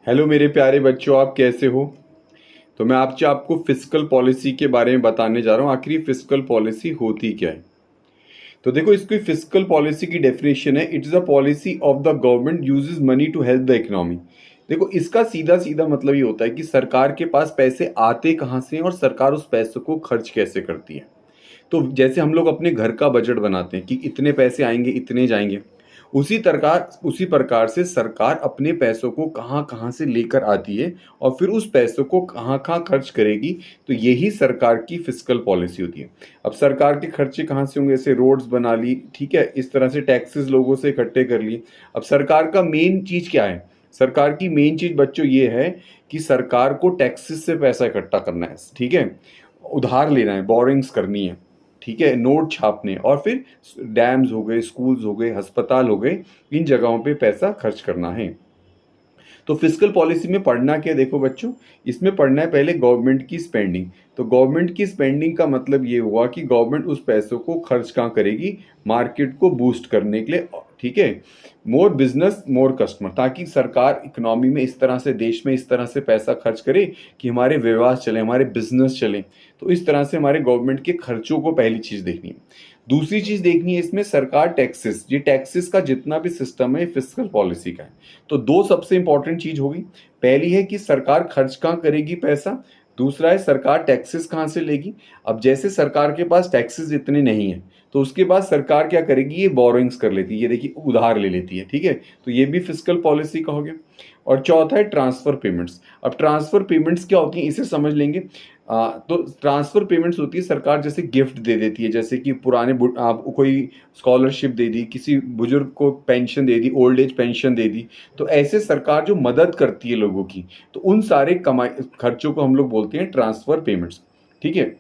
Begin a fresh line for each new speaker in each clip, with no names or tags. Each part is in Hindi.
हेलो मेरे प्यारे बच्चों, आप कैसे हो। तो मैं आज आपको फिस्कल पॉलिसी के बारे में बताने जा रहा हूँ। आखिर फिस्कल पॉलिसी होती क्या है। तो देखो, इसकी फिस्कल पॉलिसी की डेफिनेशन है, it is a policy of the government uses money to help the economy. देखो, इसका सीधा सीधा मतलब ये होता है कि सरकार के पास पैसे आते कहाँ से हैं और सरकार उस पैसों को खर्च कैसे करती है। तो जैसे हम लोग अपने घर का बजट बनाते हैं कि इतने पैसे आएंगे, इतने जाएंगे, उसी प्रकार से सरकार अपने पैसों को कहाँ कहाँ से लेकर आती है और फिर उस पैसों को कहाँ कहाँ खर्च करेगी। तो यही सरकार की फिस्कल पॉलिसी होती है। अब सरकार के खर्चे कहाँ से होंगे, जैसे रोड्स बना ली, ठीक है, इस तरह से टैक्सेस लोगों से इकट्ठे कर लिए। अब सरकार का मेन चीज़ क्या है, सरकार की मेन चीज़ बच्चों ये है कि सरकार को टैक्सेस से पैसा इकट्ठा करना है, ठीक है, उधार लेना है, बोरिंग्स करनी है, ठीक है, नोट छापने, और फिर डैम्स हो गए, स्कूल्स हो गए, अस्पताल हो गए, इन जगहों पे पैसा खर्च करना है। तो फिस्कल पॉलिसी में पढ़ना क्या है, देखो बच्चों, इसमें पढ़ना है पहले गवर्नमेंट की स्पेंडिंग। तो गवर्नमेंट की स्पेंडिंग का मतलब ये हुआ कि गवर्नमेंट उस पैसों को खर्च कहाँ करेगी, मार्केट को बूस्ट करने के लिए, ठीक है, मोर बिजनेस मोर कस्टमर, ताकि सरकार इकोनॉमी में इस तरह से, देश में इस तरह से पैसा खर्च करे कि हमारे व्यवहार चले, हमारे बिजनेस चले। तो इस तरह से हमारे गवर्नमेंट के खर्चों को पहली चीज़ देखनी है। दूसरी चीज़ देखनी है इसमें सरकार टैक्सेस, ये टैक्सेस का जितना भी सिस्टम है फिस्कल पॉलिसी का है। तो दो सबसे इंपॉर्टेंट चीज होगी, पहली है कि सरकार खर्च कहाँ करेगी पैसा, दूसरा है सरकार टैक्सेस कहाँ से लेगी। अब जैसे सरकार के पास टैक्सेस इतने नहीं है, तो उसके बाद सरकार क्या करेगी, ये बोरोइंग्स कर लेती है, ये देखिए उधार ले लेती है, ठीक है। तो ये भी फिस्कल पॉलिसी का हो गया। और चौथा है ट्रांसफर पेमेंट्स। अब ट्रांसफर पेमेंट्स क्या होती हैं, इसे समझ लेंगे। तो ट्रांसफर पेमेंट्स होती है, सरकार जैसे गिफ्ट दे देती है, जैसे कि आप कोई स्कॉलरशिप दे दी, किसी बुजुर्ग को पेंशन दे दी, ओल्ड एज पेंशन दे दी। तो ऐसे सरकार जो मदद करती है लोगों की, तो उन सारे कमाई खर्चों को हम लोग बोलते हैं ट्रांसफर पेमेंट्स, ठीक है।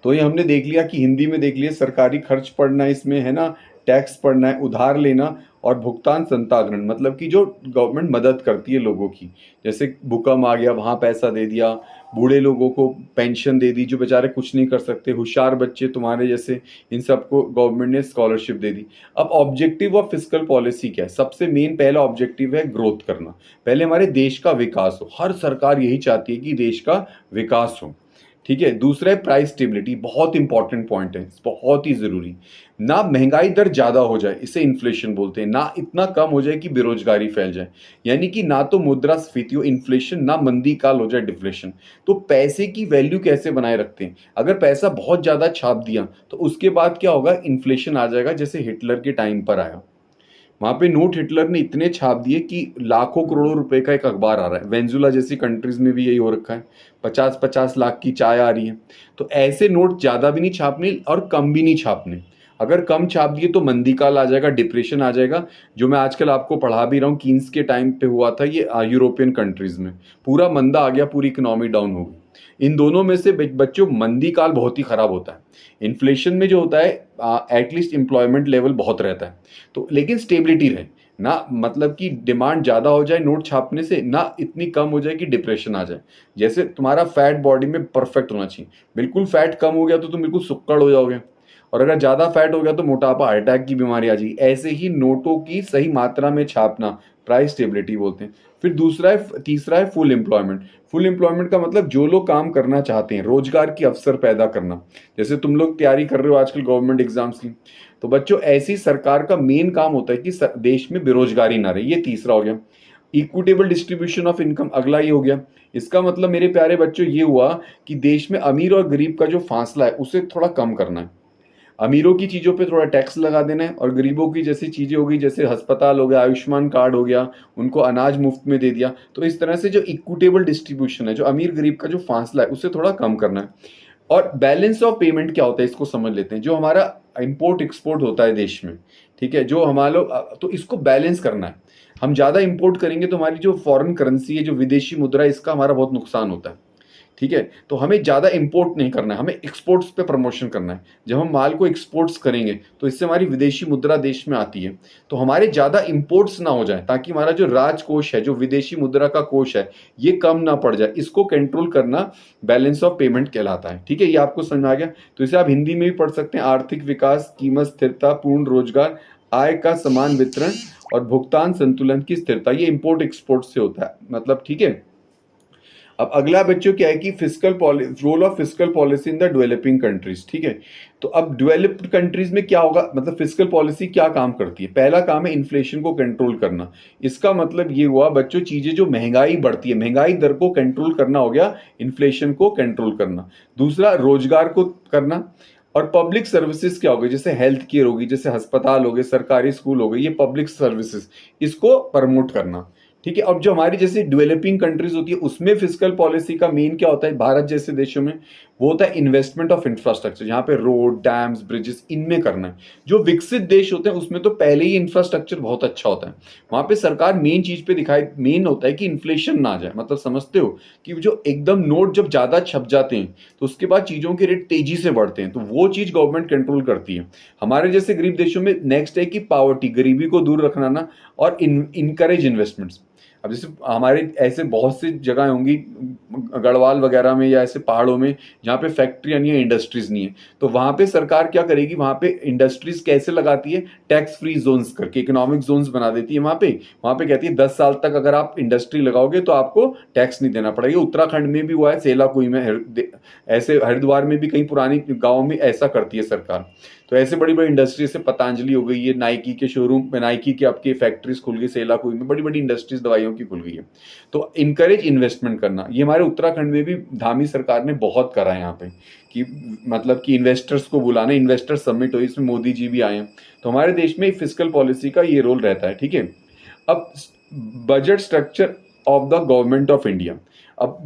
तो ये हमने देख लिया कि हिंदी में देख लिया, सरकारी खर्च पढ़ना इसमें है ना, टैक्स पढ़ना है, उधार लेना, और भुगतान संताग्रण, मतलब कि जो गवर्नमेंट मदद करती है लोगों की, जैसे भूकंप आ गया वहाँ पैसा दे दिया, बूढ़े लोगों को पेंशन दे दी जो बेचारे कुछ नहीं कर सकते, होशियार बच्चे तुम्हारे जैसे, इन सबको गवर्नमेंट ने स्कॉलरशिप दे दी। अब ऑब्जेक्टिव ऑफ फिस्कल पॉलिसी क्या है, सबसे मेन पहला ऑब्जेक्टिव है ग्रोथ करना, पहले हमारे देश का विकास हो, हर सरकार यही चाहती है कि देश का विकास हो, ठीक है। दूसरा है प्राइस स्टेबिलिटी, बहुत इंपॉर्टेंट पॉइंट है, बहुत ही जरूरी, ना महंगाई दर ज्यादा हो जाए, इसे इन्फ्लेशन बोलते हैं, ना इतना कम हो जाए कि बेरोजगारी फैल जाए, यानी कि ना तो मुद्रास्फीति हो, इन्फ्लेशन, ना मंदी काल हो जाए, डिफ्लेशन। तो पैसे की वैल्यू कैसे बनाए रखते हैं, अगर पैसा बहुत ज्यादा छाप दिया तो उसके बाद क्या होगा, इन्फ्लेशन आ जाएगा, जैसे हिटलर के टाइम पर आया। वहां पे नोट हिटलर ने इतने छाप दिए कि लाखों करोड़ों रुपए का एक अखबार आ रहा है, वेंजुला जैसी कंट्रीज में भी यही हो रखा है, 50-50 लाख की चाय आ रही है। तो ऐसे नोट ज्यादा भी नहीं छापने और कम भी नहीं छापने, अगर कम छाप दिए तो मंदी काल आ जाएगा, डिप्रेशन आ जाएगा, जो मैं आजकल आपको पढ़ा भी रहा हूँ, कीन्स के टाइम पे हुआ था ये यूरोपियन कंट्रीज में, पूरा मंदा आ गया, पूरी इकोनॉमी डाउन हो गई। इन दोनों में से बच्चों मंदी काल बहुत ही खराब होता है, इन्फ्लेशन में जो होता है एटलीस्ट एम्प्लॉयमेंट लेवल बहुत रहता है, तो लेकिन स्टेबिलिटी रहे ना, मतलब कि डिमांड ज़्यादा हो जाए नोट छापने से, ना इतनी कम हो जाए कि डिप्रेशन आ जाए। जैसे तुम्हारा फैट बॉडी में परफेक्ट होना चाहिए, बिल्कुल फैट कम हो गया तो तुम बिल्कुल सुक्कड़ हो जाओगे, और अगर ज़्यादा फैट हो गया तो मोटापा, हार्ट अटैक की बीमारी आ जाएगी। ऐसे ही नोटों की सही मात्रा में छापना प्राइस स्टेबिलिटी बोलते हैं। फिर तीसरा है फुल एम्प्लॉयमेंट। फुल एम्प्लॉयमेंट का मतलब जो लोग काम करना चाहते हैं, रोजगार की अवसर पैदा करना, जैसे तुम लोग तैयारी कर रहे हो आजकल गवर्नमेंट एग्जाम्स की, तो बच्चों ऐसी सरकार का मेन काम होता है कि देश में बेरोजगारी ना रहे, ये तीसरा हो गया। इक्विटेबल डिस्ट्रीब्यूशन ऑफ इनकम, अगला ये हो गया। इसका मतलब मेरे प्यारे बच्चों ये हुआ कि देश में अमीर और गरीब का जो फासला है उसे थोड़ा कम करना है, अमीरों की चीज़ों पे थोड़ा टैक्स लगा देना है, और गरीबों की जैसी चीज़ें हो गई, जैसे अस्पताल हो गया, आयुष्मान कार्ड हो गया, उनको अनाज मुफ्त में दे दिया। तो इस तरह से जो इक्विटेबल डिस्ट्रीब्यूशन है, जो अमीर गरीब का जो फासला है उसे थोड़ा कम करना है। और बैलेंस ऑफ पेमेंट क्या होता है, इसको समझ लेते हैं। जो हमारा इंपोर्ट एक्सपोर्ट होता है देश में, ठीक है, जो हमारा तो इसको बैलेंस करना है। हम ज़्यादा इंपोर्ट करेंगे तो हमारी जो फॉरेन करेंसी है, जो विदेशी मुद्रा है, इसका हमारा बहुत नुकसान होता है, ठीक है। तो हमें ज़्यादा इंपोर्ट नहीं करना है, हमें एक्सपोर्ट्स पे प्रमोशन करना है। जब हम माल को एक्सपोर्ट्स करेंगे तो इससे हमारी विदेशी मुद्रा देश में आती है, तो हमारे ज़्यादा इंपोर्ट्स ना हो जाए, ताकि हमारा जो राजकोष है, जो विदेशी मुद्रा का कोष है, ये कम ना पड़ जाए, इसको कंट्रोल करना बैलेंस ऑफ पेमेंट कहलाता है, ठीक है। ये आपको समझ में आ गया। तो इसे आप हिंदी में भी पढ़ सकते हैं, आर्थिक विकास, कीमत स्थिरता, पूर्ण रोजगार, आय का समान वितरण और भुगतान संतुलन की स्थिरता, ये इंपोर्ट एक्सपोर्ट से होता है, मतलब ठीक है। अब अगला बच्चों क्या है कि fiscal policy, role of fiscal policy in the developing countries, ठीक है। तो अब डेवलप्ड कंट्रीज में क्या होगा, मतलब फिस्कल पॉलिसी क्या काम करती है। पहला काम है इन्फ्लेशन को कंट्रोल करना। इसका मतलब ये हुआ बच्चों, चीजें जो महंगाई बढ़ती है, महंगाई दर को कंट्रोल करना हो गया, इन्फ्लेशन को कंट्रोल करना। दूसरा रोजगार को करना। और पब्लिक सर्विसेज क्या हो गई, जैसे हेल्थ केयर होगी, जैसे अस्पताल हो गए, सरकारी स्कूल हो गए, ये पब्लिक सर्विसेज, इसको प्रमोट करना, ठीक है। अब जो हमारी जैसे डेवलपिंग कंट्रीज होती है उसमें फिस्कल पॉलिसी का मेन क्या होता है, भारत जैसे देशों में वो होता है इन्वेस्टमेंट ऑफ इंफ्रास्ट्रक्चर, जहां पे रोड, डैम्स, ब्रिजेस, इनमें करना है। जो विकसित देश होते हैं उसमें तो पहले ही इंफ्रास्ट्रक्चर बहुत अच्छा होता है, वहां पे सरकार मेन चीज पे दिखाई, मेन होता है कि इन्फ्लेशन ना आ जाए। मतलब समझते हो कि जो एकदम नोट जब ज्यादा छप जाते हैं तो उसके बाद चीजों के रेट तेजी से बढ़ते हैं, तो वो चीज गवर्नमेंट कंट्रोल करती है। हमारे जैसे गरीब देशों में नेक्स्ट है कि पावर्टी, गरीबी को दूर रखना ना, और इनकरेज इन्वेस्टमेंट्स। अब जैसे हमारे ऐसे बहुत सी जगह होंगी गढ़वाल वगैरह में या ऐसे पहाड़ों में जहाँ पे फैक्ट्रियाँ नहीं है, इंडस्ट्रीज नहीं है, तो वहाँ पे सरकार क्या करेगी, वहाँ पे इंडस्ट्रीज कैसे लगाती है, टैक्स फ्री जोन्स करके इकोनॉमिक जोन्स बना देती है। वहाँ पे कहती है 10 साल तक अगर आप इंडस्ट्री लगाओगे तो आपको टैक्स नहीं देना पड़ेगा। उत्तराखंड में भी हुआ है, सेलाकुई में, ऐसे हरिद्वार में भी कई पुरानी गाँव में ऐसा करती है सरकार। तो ऐसे बड़ी बड़ी इंडस्ट्री से पतंजलि हो गई है, नाइकी के शोरूम, नाइकी के आपके फैक्ट्रीज खुल गई सेलाकुई में, बड़ी बड़ी इंडस्ट्रीज दवाइयों की खुल गई है। तो इनकरेज इन्वेस्टमेंट करना, ये हमारे उत्तराखंड में भी धामी सरकार ने बहुत करा है यहाँ पे, कि मतलब कि इन्वेस्टर्स को बुलाना, इन्वेस्टर समिट हो, इसमें मोदी जी भी आए हैं। तो हमारे देश में फिस्कल पॉलिसी का ये रोल रहता है, ठीक है। अब budget structure of the government of India. अब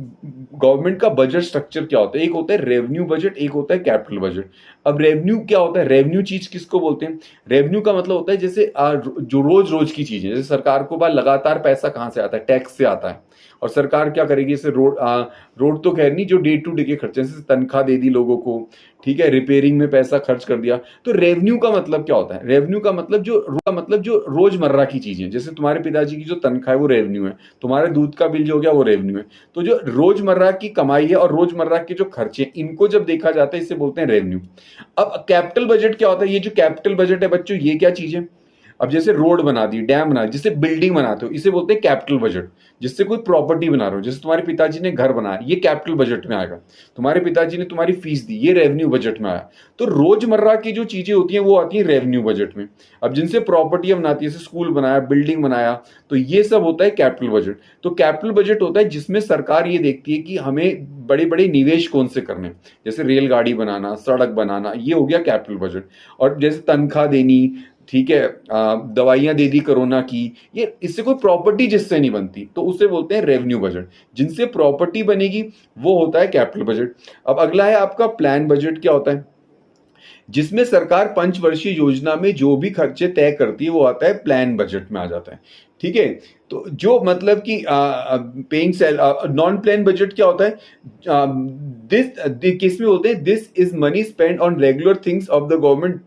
गवर्नमेंट का बजट स्ट्रक्चर क्या होता है, एक होता है रेवेन्यू बजट, एक होता है कैपिटल बजट। अब रेवेन्यू क्या होता है, रेवेन्यू चीज किसको बोलते हैं, रेवेन्यू का मतलब होता है जैसे जो रोज रोज की चीजें, जैसे सरकार को बार लगातार पैसा कहाँ से आता है, टैक्स से आता है। और सरकार क्या करेगी, जैसे रोड तो खैर नहीं, जो डे टू डे के खर्चे, जैसे तनख्वाह दे दी लोगों को, ठीक है, रिपेयरिंग में पैसा खर्च कर दिया। तो रेवेन्यू का मतलब क्या होता है, रेवेन्यू का मतलब जो रोजमर्रा की चीजें, जैसे तुम्हारे पिताजी की जो तनख्वाह है वो रेवेन्यू है, तुम्हारे दूध का बिल जो हो गया वो रेवेन्यू है। तो जो रोजमर्रा की कमाई है और रोजमर्रा के जो खर्चे, इनको जब देखा जाता है इसे बोलते हैं रेवेन्यू। अब कैपिटल बजट क्या होता है, ये जो कैपिटल बजट है बच्चों, ये क्या चीज है। अब जैसे रोड बना दी, डैम बना दी, जिससे बिल्डिंग बनाते हो, इसे बोलते हैं कैपिटल बजट। जिससे कोई प्रॉपर्टी बना रहे हो, जैसे तुम्हारे पिताजी ने घर बनाया, ये कैपिटल बजट में आएगा। तुम्हारे पिताजी ने तुम्हारी फीस दी, ये रेवेन्यू बजट में आया। तो रोजमर्रा की जो चीजें होती हैं वो आती हैं रेवेन्यू बजट में। अब जिनसे प्रॉपर्टी बनाती है, जैसे स्कूल बनाया, बिल्डिंग बनाया, तो ये सब होता है कैपिटल बजट। तो कैपिटल बजट होता है जिसमें सरकार ये देखती है कि हमें बड़े बड़े निवेश कौन से करने, जैसे रेलगाड़ी बनाना, सड़क बनाना, ये हो गया कैपिटल बजट। और जैसे तनख्वाह देनी, ठीक है, दवाइयां दे दी कोरोना की, ये इससे कोई प्रॉपर्टी जिससे नहीं बनती तो उसे बोलते हैं रेवेन्यू बजट। जिनसे प्रॉपर्टी बनेगी वो होता है कैपिटल बजट। अब अगला है आपका प्लान बजट। क्या होता है, जिसमें सरकार पंचवर्षीय योजना में जो भी खर्चे तय करती है वो आता है प्लान बजट में आ जाता है, ठीक है। तो जो मतलब कि paying sale, non plan budget क्या होता है, दिस किस में बोलते हैं, this is money spend on regular things of the government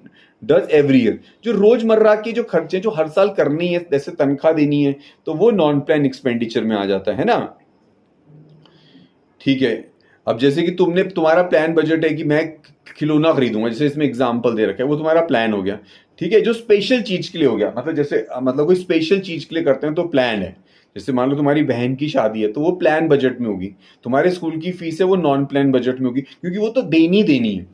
does every year. जो रोजमर्रा के जो खर्चे जो हर साल करनी है, जैसे तनख्वाह देनी है, तो वो नॉन प्लान एक्सपेंडिचर में आ जाता है ना, ठीक है। अब जैसे कि तुम्हारा प्लान बजट है कि मैं खिलौना खरीदूंगा, जैसे इसमें एग्जांपल दे रखा है, वो तुम्हारा प्लान हो गया, ठीक है। जो स्पेशल चीज के लिए हो गया, मतलब जैसे मतलब कोई स्पेशल चीज के लिए करते हैं तो प्लान है। जैसे मान लो तुम्हारी बहन की शादी है तो वो प्लान बजट में होगी। तुम्हारे स्कूल की फीस है वो नॉन प्लान बजट में होगी, क्योंकि वो तो देनी देनी है,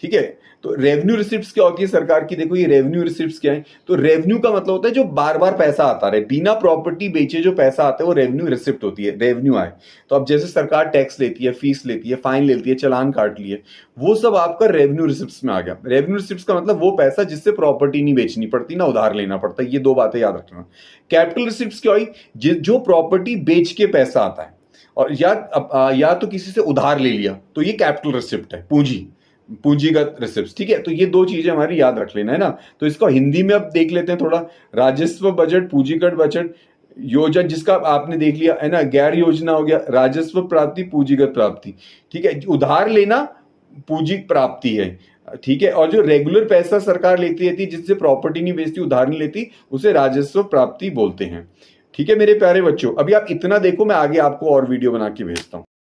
ठीक है। तो रेवेन्यू रिसिप्ट्स क्या होती है सरकार की, देखो ये रेवेन्यू रिसिप्ट्स क्या है। तो रेवेन्यू का मतलब होता है जो बार बार पैसा आता रहे, बिना प्रॉपर्टी बेचे जो पैसा आता है वो रेवेन्यू रिसिप्ट होती है, रेवेन्यू आए। तो अब जैसे सरकार टैक्स लेती है, फीस लेती है, फाइन लेती है, चालान काट लिए, वो सब आपका रेवेन्यू रिसिप्ट्स में आ गया। रेवेन्यू रिसिप्ट्स का मतलब वो पैसा जिससे प्रॉपर्टी नहीं बेचनी पड़ती ना उधार लेना पड़ता, ये दो बातें याद रखना। कैपिटल रिसिप्ट्स क्या हुई, जो प्रॉपर्टी बेच के पैसा आता है, और या तो किसी से उधार ले लिया, तो ये कैपिटल रिसिप्ट है, पूंजीगत रिसिप्ट, ठीक है। तो ये दो चीजें हमारी याद रख लेना है ना। तो इसको हिंदी में अब देख लेते हैं थोड़ा। राजस्व बजट, पूंजीगत बजट, योजना जिसका आपने देख लिया है ना, गैर योजना हो गया, राजस्व प्राप्ति, पूंजीगत प्राप्ति, ठीक है। उधार लेना पूंजी प्राप्ति है, ठीक है। और जो रेगुलर पैसा सरकार लेती रहती है, जिससे प्रॉपर्टी नहीं बेचती, उधार नहीं लेती, उसे राजस्व प्राप्ति बोलते हैं, ठीक है मेरे प्यारे बच्चों। अभी आप इतना देखो, मैं आगे आपको और वीडियो बना के भेजता हूं।